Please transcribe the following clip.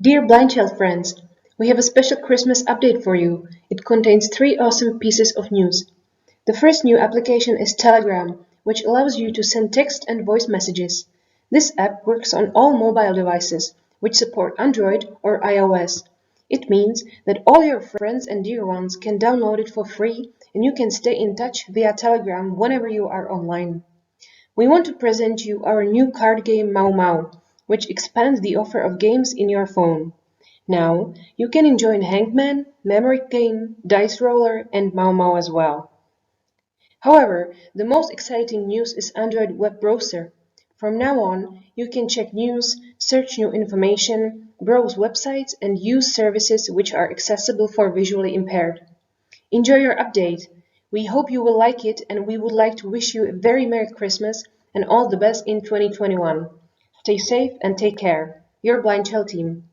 Dear BlindShell friends, we have a special Christmas update for you. It contains 3 awesome pieces of news. The first new application is Telegram, which allows you to send text and voice messages. This app works on all mobile devices, which support Android or iOS. It means that all your friends and dear ones can download it for free, and you can stay in touch via Telegram whenever you are online. We want to present you our new card game Mau Mau, which expands the offer of games in your phone. Now, you can enjoy Hangman, Memory Game, Dice Roller, and Mau Mau as well. However, the most exciting news is Android web browser. From now on, you can check news, search new information, browse websites, and use services which are accessible for visually impaired. Enjoy your update. We hope you will like it, and we would like to wish you a very Merry Christmas and all the best in 2021. Stay safe and take care. Your BlindShell team.